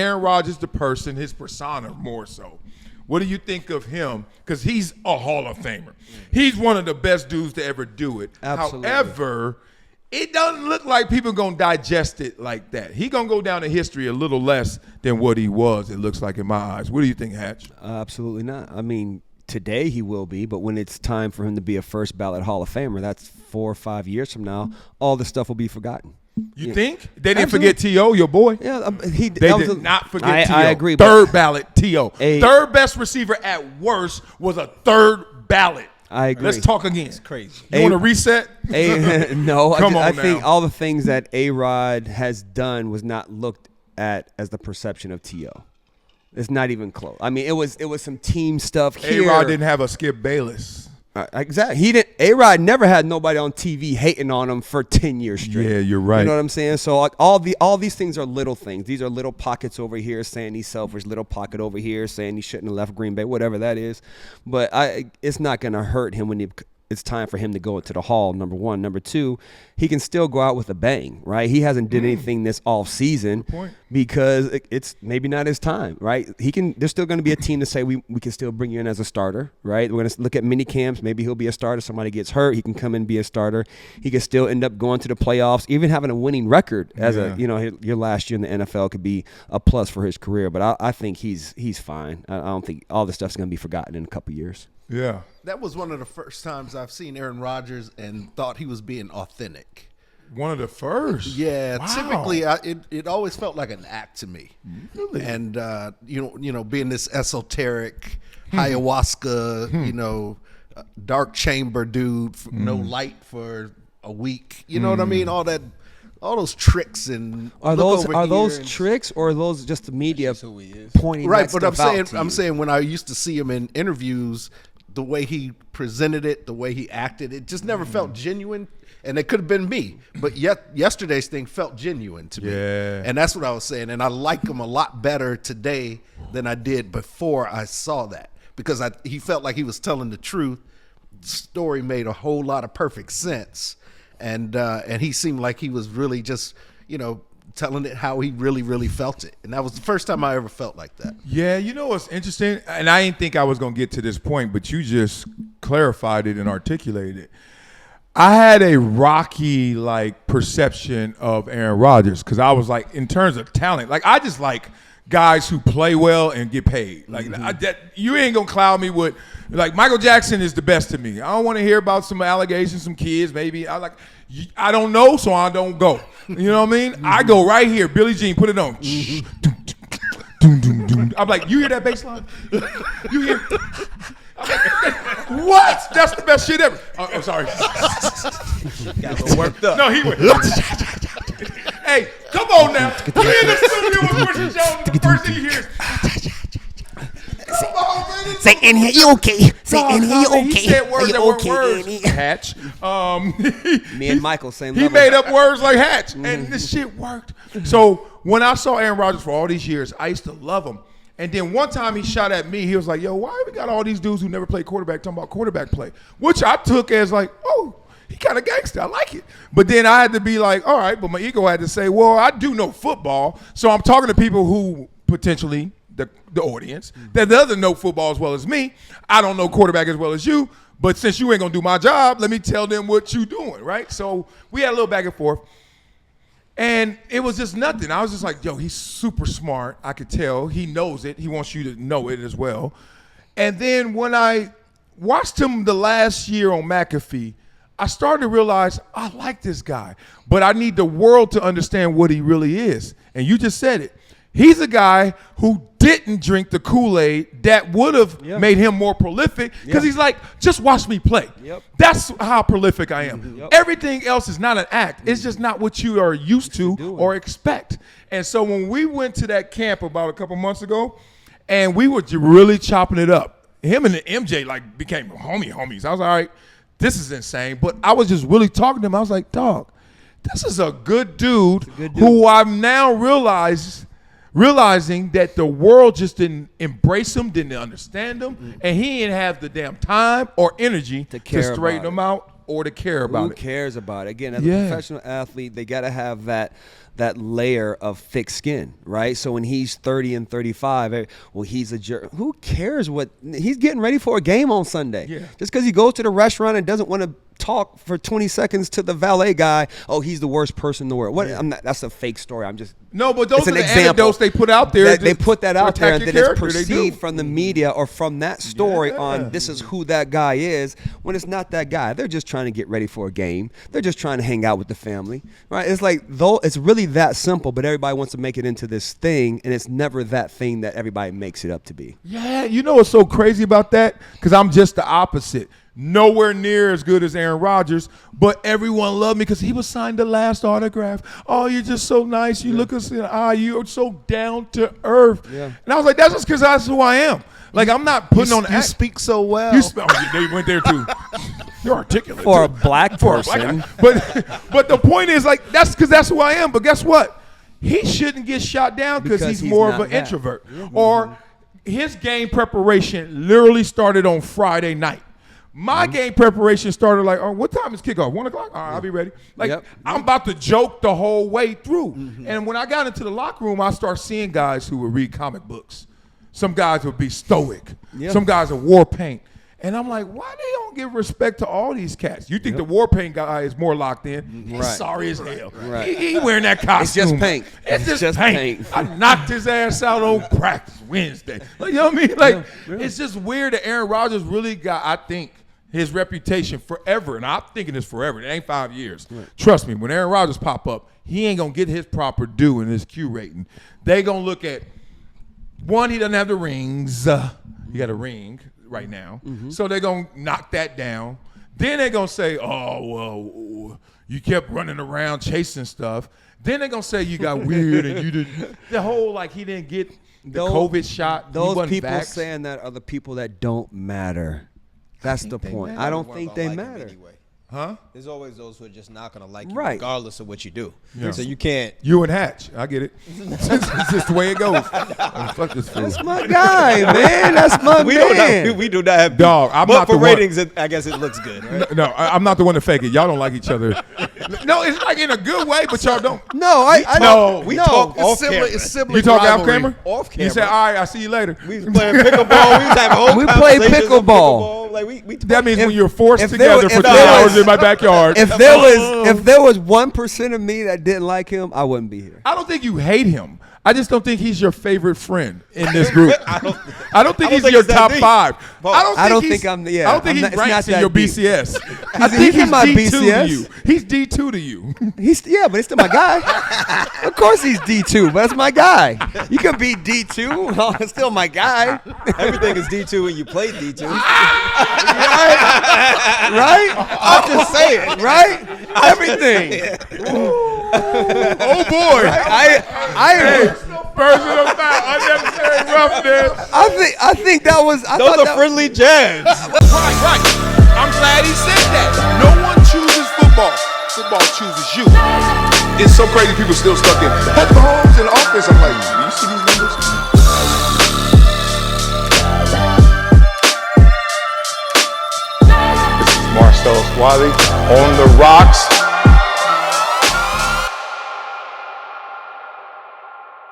Aaron Rodgers, the person, his persona more so. What do you think of him? Because he's a Hall of Famer. He's one of the best dudes to ever do it. Absolutely. However, it doesn't look like people going to digest it like that. He going to go down in history a little less than what he was, it looks like in my eyes. What do you think, Hatch? Absolutely not. I mean, today he will be, but when it's time for him to be a first ballot Hall of Famer, that's 4 or 5 years from now, all the stuff will be forgotten. You think? They didn't forget T.O., your boy? Yeah, they did not forget T.O. I agree. Third ballot T.O. Third best receiver at worst was a third ballot. I agree. Let's talk again. It's crazy. You want to reset? No. I think now. all the things that A-Rod has done was not looked at as the perception of T.O. It's not even close. I mean, it was some team stuff here. A-Rod didn't have a Skip Bayless. Exactly. He didn't. A-Rod never had nobody on TV hating on him for 10 years straight. Yeah, you're right. You know what I'm saying? So like, all these things are little things. These are little pockets over here saying he's selfish, little pocket over here saying he shouldn't have left Green Bay, whatever that is. But it's not going to hurt him when it's time for him to go into the Hall, number one. Number two, he can still go out with a bang, right? He hasn't did anything this off season because it's maybe not his time, right? There's still going to be a team to say we can still bring you in as a starter, right? We're going to look at mini camps. Maybe he'll be a starter. Somebody gets hurt, he can come in and be a starter. He could still end up going to the playoffs, even having a winning record as your last year in the NFL could be a plus for his career. But I think he's fine. I don't think all this stuff's going to be forgotten in a couple years. Yeah. That was one of the first times I've seen Aaron Rodgers and thought he was being authentic. One of the first? Yeah. Wow. Typically, it always felt like an act to me. Really? And, being this esoteric ayahuasca, dark chamber dude, no light for a week. You know what I mean? All those tricks and are those tricks or are those just the media pointing right? That But stuff I'm saying when I used to see him in interviews, the way he presented it, the way he acted, it just never felt genuine. And it could have been me, but yet yesterday's thing felt genuine to me. Yeah. And that's what I was saying. And I like him a lot better today than I did before I saw that because he felt like he was telling the truth. The story made a whole lot of perfect sense. And he seemed like he was really just, telling it how he really, really felt it. And that was the first time I ever felt like that. Yeah, you know what's interesting? And I didn't think I was going to get to this point, but you just clarified it and articulated it. I had a rocky, perception of Aaron Rodgers because I was like, in terms of talent, I just like guys who play well and get paid. You ain't going to cloud me with, Michael Jackson is the best to me. I don't want to hear about some allegations, some kids, maybe. I don't know, so I don't go. You know what I mean? I go right here. Billie Jean, put it on. I'm like, you hear that bass line? You hear? What? That's the best shit ever. I'm sorry. Got a little worked up. No, he went. Hey, come on now. We're in the studio with Richard Jones. The first thing you hear is, come on, man. Say, Annie, you okay? Say, Annie, you okay? He said words that weren't words. Annie? Hatch. Me and Michael, same He level. made up words like Hatch, and this shit worked. So when I saw Aaron Rodgers for all these years, I used to love him. And then one time he shot at me. He was like, yo, why we got all these dudes who never played quarterback talking about quarterback play? Which I took as he kind of gangster. I like it. But then I had to be like, all right, but my ego had to say, well, I do know football. So I'm talking to people who potentially, the audience, that doesn't know football as well as me. I don't know quarterback as well as you. But since you ain't going to do my job, let me tell them what you doing, right? So we had a little back and forth. And it was just nothing. I was just like, yo, he's super smart. I could tell. He knows it. He wants you to know it as well. And then when I watched him the last year on McAfee, I started to realize I like this guy. But I need the world to understand what he really is. And you just said it. He's a guy who didn't drink the Kool-Aid that would have made him more prolific because he's like, just watch me play. Yep. That's how prolific I am. Yep. Everything else is not an act. It's just not what you are used to or expect. And so when we went to that camp about a couple months ago and we were really chopping it up, him and the MJ became homies. I was like, all right, this is insane. But I was just really talking to him. I was like, dog, this is a good dude, who I'm now realizing that the world just didn't embrace him, didn't understand him, and he didn't have the damn time or energy to straighten him out or to care about Who it. cares about it? Again, as Yeah. a professional athlete, they got to have that layer of thick skin, right? So when he's 30 and 35, well, he's a jerk. Who cares what he's getting ready for a game on Sunday? Yeah. Just because he goes to the restaurant and doesn't want to talk for 20 seconds to the valet guy, oh, he's the worst person in the world. What? That's a fake story. I'm just No, but those it's are an the example. anecdotes they put out there. They put that to out there, attack and then your it's character. They do. perceived from the media or from that story Yeah. on this is who that guy is, when it's not that guy. They're just trying to get ready for a game. They're just trying to hang out with the family, right? It's like, though, it's really that simple, but everybody wants to make it into this thing, and it's never that thing that everybody makes it up to be. Yeah, you know what's so crazy about that? Because I'm just the opposite. Nowhere near as good as Aaron Rodgers, but everyone loved me because he was signed the last autograph. Oh, you're just so nice. You look us in the eye. You're so down to earth. Yeah. And I was like, that's just because that's who I am. Like, I'm not putting on the You act. speak so well. They went there too. You're articulate For a too. black For a person. guy. But the point is, like, that's because that's who I am. But guess what? He shouldn't get shot down because he's more of not an that. introvert. Or his game preparation literally started on Friday night. My game preparation started like, oh, what time is kickoff? 1 o'clock? All right, I'll be ready. Like, Yep. I'm about to joke the whole way through. And when I got into the locker room, I started seeing guys who would read comic books. Some guys would be stoic. Yeah. Some guys would war paint. And I'm like, why they don't give respect to all these cats? You think the war paint guy is more locked in? He's Right. sorry as hell. Right. He wearing that costume. just paint. It's It's just just paint. paint. I knocked his ass out on practice Wednesday. Like, you know what I mean? Like, it's just weird that Aaron Rodgers really got, I think, his reputation forever. And I'm thinking it's forever. It ain't 5 years. Trust me, when Aaron Rodgers pop up, he ain't going to get his proper due in his Q rating. They going to look at, one, he doesn't have the rings. He got a ring right now. So they're going to knock that down. Then they're going to say, oh, well, you kept running around chasing stuff. Then they're going to say you got weird and you didn't. The whole, like, he didn't get the COVID shot. He Those wasn't people vaxxed. saying that are the people that don't matter. That's the point. I don't think they matter. Anyway. Huh? There's always those who are just not going to like you Right. regardless of what you do. Yeah. So you can't. You and Hatch. I get it. It's just the way it goes. Oh, fuck this fool. That's my guy, man. That's my We man. we do not have Dog, I'm but not for the one- ratings, I guess it looks good, right? No, I'm not the one to fake it. Y'all don't like each other. No, it's like in a good way, but y'all don't. No, I No, we no. talk It's off sibling, camera. it's sibling You talk off rivalry. camera? Off You say, camera. all right, I'll see you later. We was playing pickleball. We was having whole We played conversations on pickleball. Like we That means If- when you're forced if together there for was- 3 if there hours was- in my backyard. If there was 1% of me that didn't like him, I wouldn't be here. I don't think you hate him. I just don't think he's your favorite friend in this group. I don't think he's think your it's that top deep. 5. I don't he's- think I'm- yeah, I don't think I'm he not- it's ranks not in that your deep. BCS. I He's think in he's my D2 to BCS. you. He's D2 to you. Yeah, but he's still my guy. Of course he's D2, but that's my guy. You can be D2, it's still my guy. everything is D2 and you play D2. Right? I'm just saying. Right? Everything. Oh boy. I Personal foul, unnecessary roughness. I think that was I Those thought are that, friendly jabs. Right. I'm glad he said that. No one chooses football. Football chooses you. It's so crazy people still stuck in Patrick Mahomes in the offense. I'm like, do you see these numbers? Marcellus Wiley on the rocks.